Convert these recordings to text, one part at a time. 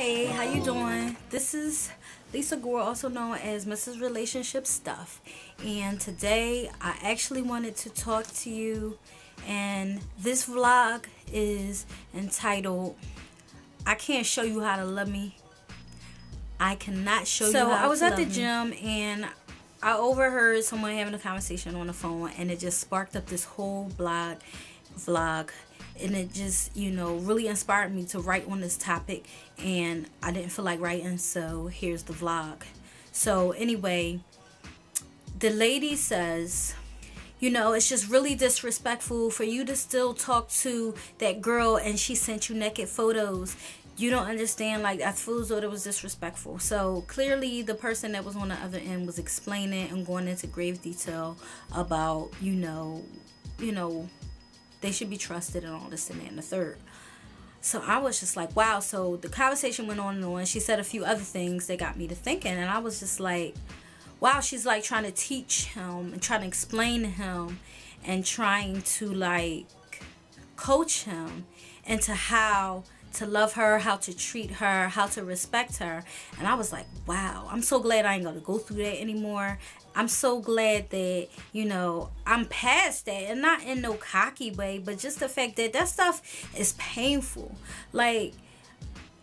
Hey, how you doing? This is Lisa Gore, also known as Mrs. Relationship Stuff. And today I actually wanted to talk to you, and this vlog is entitled I Can't Show You How to Love Me. I cannot show you how to love me. So I was at the gym and I overheard someone having a conversation on the phone, and it just sparked up this whole vlog, and it just, really inspired me to write on this topic, and I didn't feel like writing, so here's the vlog. So anyway, the lady says, it's just really disrespectful for you to still talk to that girl and she sent you naked photos. You don't understand, like, I feel as though it was disrespectful. So clearly the person that was on the other end was explaining and going into grave detail about, they should be trusted and all this and that and the third. So I was just like, wow. So the conversation went on and on. She said a few other things that got me to thinking, and I was just like, wow, she's like trying to teach him and trying to explain to him and trying to like coach him into how to love her, how to treat her, how to respect her. And I was like, wow, I'm so glad I ain't gonna go through that anymore. I'm so glad that, I'm past that, and not in no cocky way, but just the fact that that stuff is painful. Like,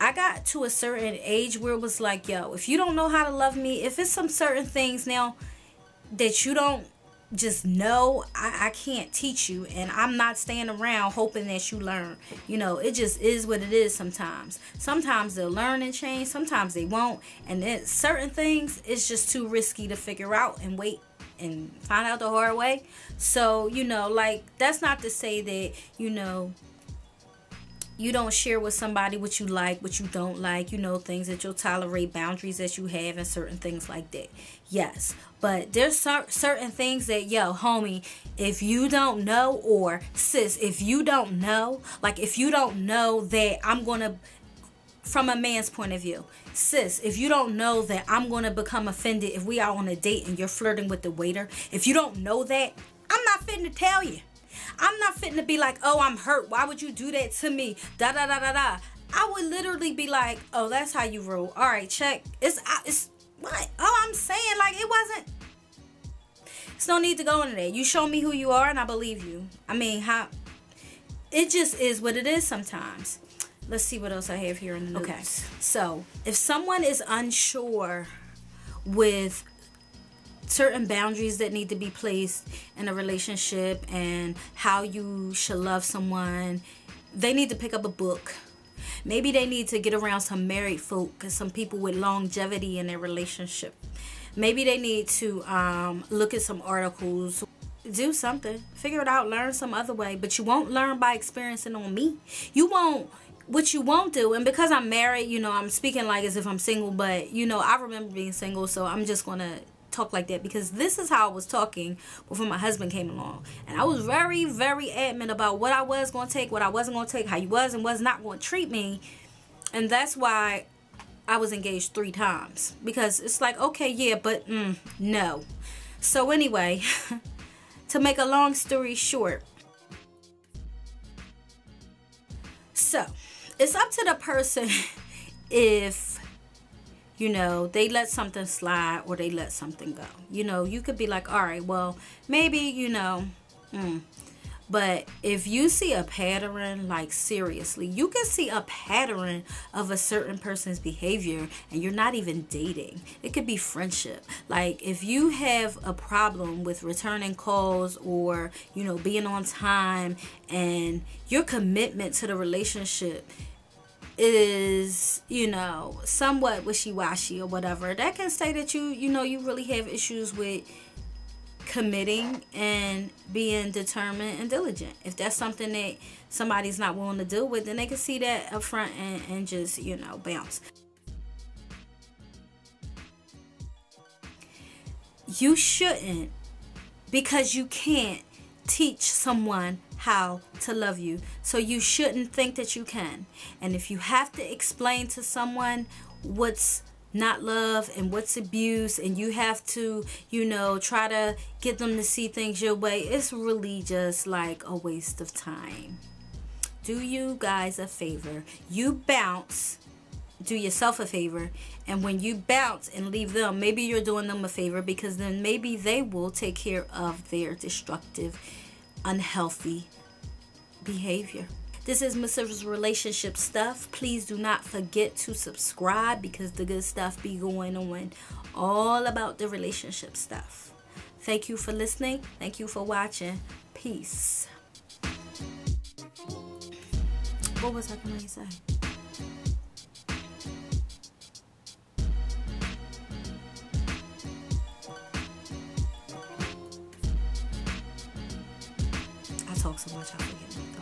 I got to a certain age where it was like, yo, if you don't know how to love me, if it's some certain things now that you don't just know, I can't teach you, and I'm not staying around hoping that you learn. It just is what it is sometimes. Sometimes they'll learn and change, sometimes they won't, and then certain things it's just too risky to figure out and wait and find out the hard way. So, like, that's not to say that, you don't share with somebody what you like, what you don't like, things that you'll tolerate, boundaries that you have, and certain things like that. Yes, but there's certain things that, yo, homie, if you don't know, or sis, if you don't know, like, if you don't know that I'm gonna, from a man's point of view, sis, if you don't know that I'm gonna become offended if we are on a date and you're flirting with the waiter, if you don't know that, I'm not fitting to tell you. I'm not fitting to be like, oh, I'm hurt. Why would you do that to me? Da da da da da. I would literally be like, oh, that's how you roll. All right, check. It's what? Oh, I'm saying, like, it wasn't. It's no need to go into that. You show me who you are, and I believe you. I mean, how? It just is what it is sometimes. Let's see what else I have here in the notes. Okay. So if someone is unsure with certain boundaries that need to be placed in a relationship and how you should love someone, they need to pick up a book. Maybe they need to get around some married folk and some people with longevity in their relationship. Maybe they need to look at some articles, do something, figure it out, learn some other way. But you won't learn by experiencing on me. What you won't do, and because I'm married, I'm speaking like as if I'm single, but I remember being single, so I'm just gonna talk like that, because this is how I was talking before my husband came along, and I was very, very adamant about what I was going to take, what I wasn't going to take, how you was and was not going to treat me. And that's why I was engaged 3 times, because it's like, okay, yeah, but no. So anyway, to make a long story short, so it's up to the person if they let something slide or they let something go. You could be like, all right, well, maybe, but if you see a pattern, like, seriously, you can see a pattern of a certain person's behavior, and you're not even dating. It could be friendship. Like, if you have a problem with returning calls or, being on time, and your commitment to the relationship is, somewhat wishy-washy or whatever, that can say that you really have issues with committing and being determined and diligent. If that's something that somebody's not willing to deal with, then they can see that up front and just, bounce. You shouldn't, because you can't teach someone how to love you. So you shouldn't think that you can. And if you have to explain to someone what's not love and what's abuse, and you have to, try to get them to see things your way, it's really just like a waste of time. Do you guys a favor. You bounce. do yourself a favor. And when you bounce and leave them, maybe you're doing them a favor, because then maybe they will take care of their destructive, unhealthy behavior. This is Mrs. Relationship Stuff. Please do not forget to subscribe, because the good stuff be going on all about the relationship stuff. Thank you for listening. Thank you for watching. Peace. What was I going to say? I talk so much, I forget.